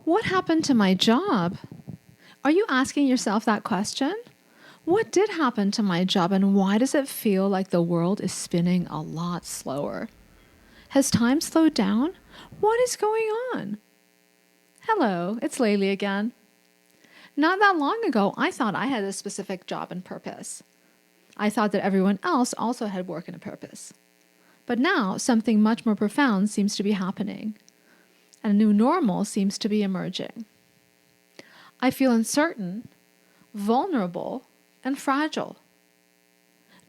What happened to my job? Are you asking yourself that question? What did happen to my job, and why does it feel like the world is spinning a lot slower? Has time slowed down? What is going on? Hello, it's Laylee again. Not that long ago, I thought I had a specific job and purpose. I thought that everyone else also had work and a purpose. But now, something much more profound seems to be happening. And a new normal seems to be emerging. I feel uncertain, vulnerable, and fragile.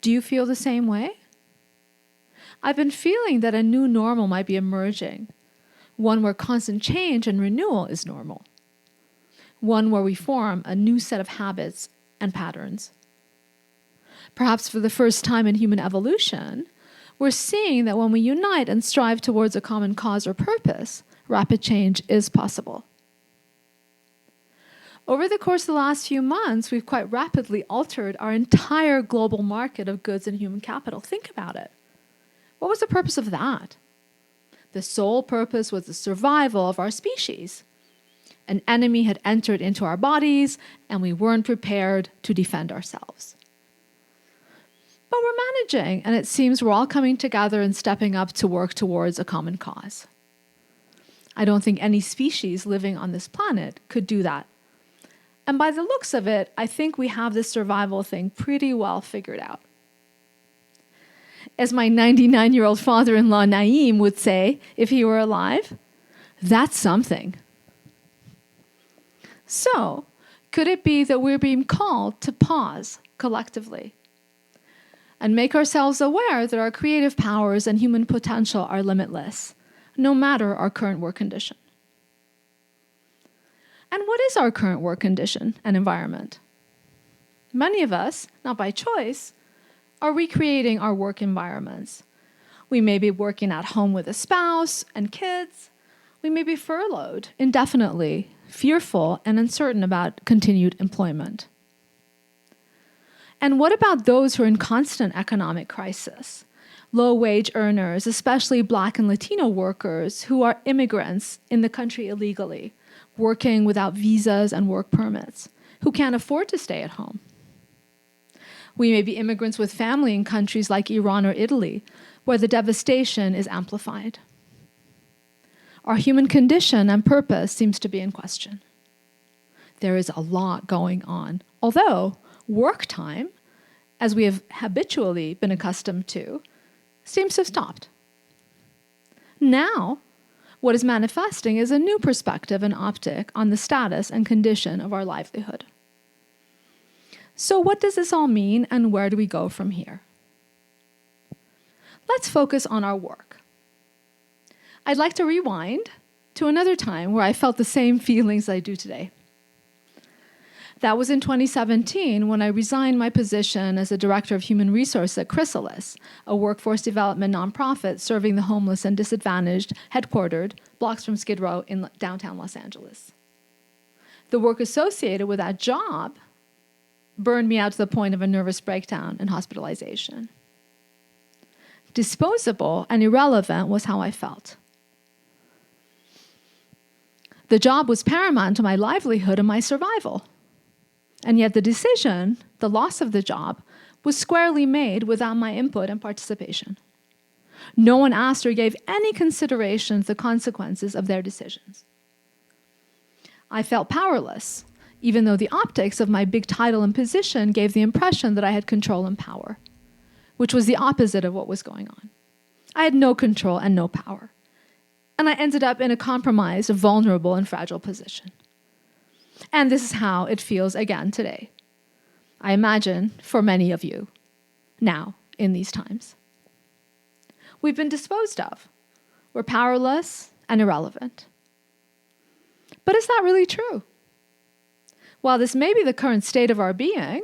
Do you feel the same way? I've been feeling that a new normal might be emerging, one where constant change and renewal is normal, one where we form a new set of habits and patterns. Perhaps for the first time in human evolution, we're seeing that when we unite and strive towards a common cause or purpose, rapid change is possible. Over the course of the last few months, we've quite rapidly altered our entire global market of goods and human capital. Think about it. What was the purpose of that? The sole purpose was the survival of our species. An enemy had entered into our bodies, and we weren't prepared to defend ourselves. But we're managing, and it seems we're all coming together and stepping up to work towards a common cause. I don't think any species living on this planet could do that. And by the looks of it, I think we have this survival thing pretty well figured out. As my 99-year-old father-in-law Naeem would say, if he were alive, that's something. So, could it be that we're being called to pause collectively and make ourselves aware that our creative powers and human potential are limitless, no matter our current work condition? And what is our current work condition and environment? Many of us, not by choice, are recreating our work environments. We may be working at home with a spouse and kids. We may be furloughed indefinitely, fearful and uncertain about continued employment. And what about those who are in constant economic crisis? Low-wage earners, especially Black and Latino workers who are immigrants in the country illegally, working without visas and work permits, who can't afford to stay at home. We may be immigrants with family in countries like Iran or Italy, where the devastation is amplified. Our human condition and purpose seems to be in question. There is a lot going on, although work time, as we have habitually been accustomed to, seems to have stopped. Now, what is manifesting is a new perspective and optic on the status and condition of our livelihood. So what does this all mean, and where do we go from here? Let's focus on our work. I'd like to rewind to another time where I felt the same feelings I do today. That was in 2017 when I resigned my position as the Director of Human Resources at Chrysalis, a workforce development nonprofit serving the homeless and disadvantaged, headquartered blocks from Skid Row in downtown Los Angeles. The work associated with that job burned me out to the point of a nervous breakdown and hospitalization. Disposable and irrelevant was how I felt. The job was paramount to my livelihood and my survival. And yet the decision, the loss of the job, was squarely made without my input and participation. No one asked or gave any consideration to the consequences of their decisions. I felt powerless, even though the optics of my big title and position gave the impression that I had control and power, which was the opposite of what was going on. I had no control and no power. And I ended up in a compromised, vulnerable, and fragile position. And this is how it feels again today. I imagine for many of you now in these times. We've been disposed of. We're powerless and irrelevant. But is that really true? While this may be the current state of our being,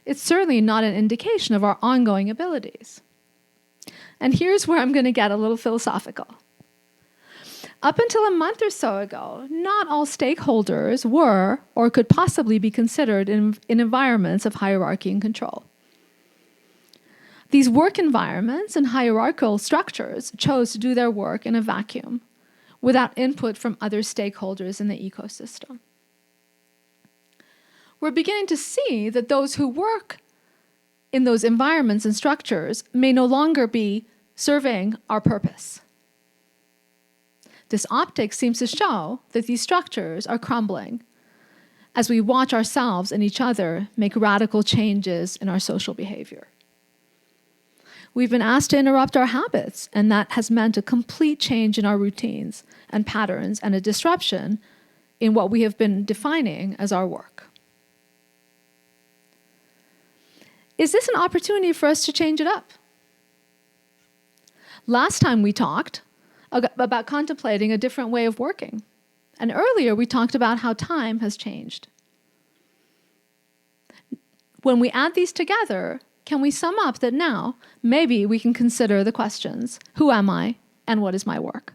it's certainly not an indication of our ongoing abilities. And here's where I'm going to get a little philosophical. Up until a month or so ago, not all stakeholders were or could possibly be considered in environments of hierarchy and control. These work environments and hierarchical structures chose to do their work in a vacuum, without input from other stakeholders in the ecosystem. We're beginning to see that those who work in those environments and structures may no longer be serving our purpose. This optic seems to show that these structures are crumbling as we watch ourselves and each other make radical changes in our social behavior. We've been asked to interrupt our habits, and that has meant a complete change in our routines and patterns and a disruption in what we have been defining as our work. Is this an opportunity for us to change it up? Last time we talked about contemplating a different way of working. And earlier we talked about how time has changed. When we add these together, can we sum up that now maybe we can consider the questions, who am I and what is my work?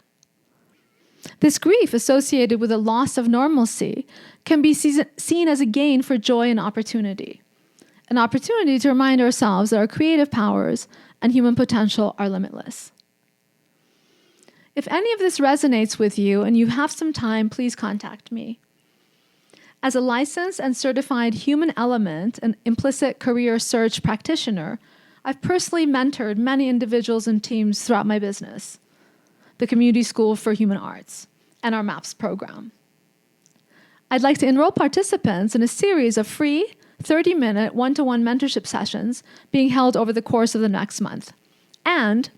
This grief associated with a loss of normalcy can be seen as a gain for joy and opportunity. An opportunity to remind ourselves that our creative powers and human potential are limitless. If any of this resonates with you and you have some time, please contact me. As a licensed and certified human element and implicit career search practitioner, I've personally mentored many individuals and teams throughout my business, the Community School for Human Arts, and our MAPS program. I'd like to enroll participants in a series of free 30-minute one-to-one mentorship sessions being held over the course of the next month, and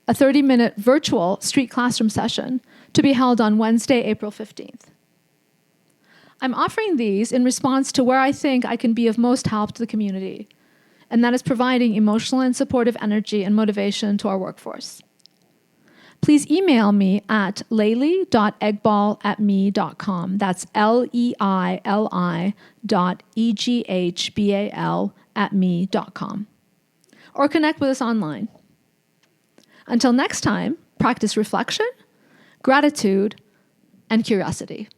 a 30-minute virtual street classroom session to be held on Wednesday, April 15th. I'm offering these in response to where I think I can be of most help to the community, and that is providing emotional and supportive energy and motivation to our workforce. Please email me at leili.eghbal@me.com. That's leili.eghbal@me.com. Or connect with us online. Until next time, practice reflection, gratitude, and curiosity.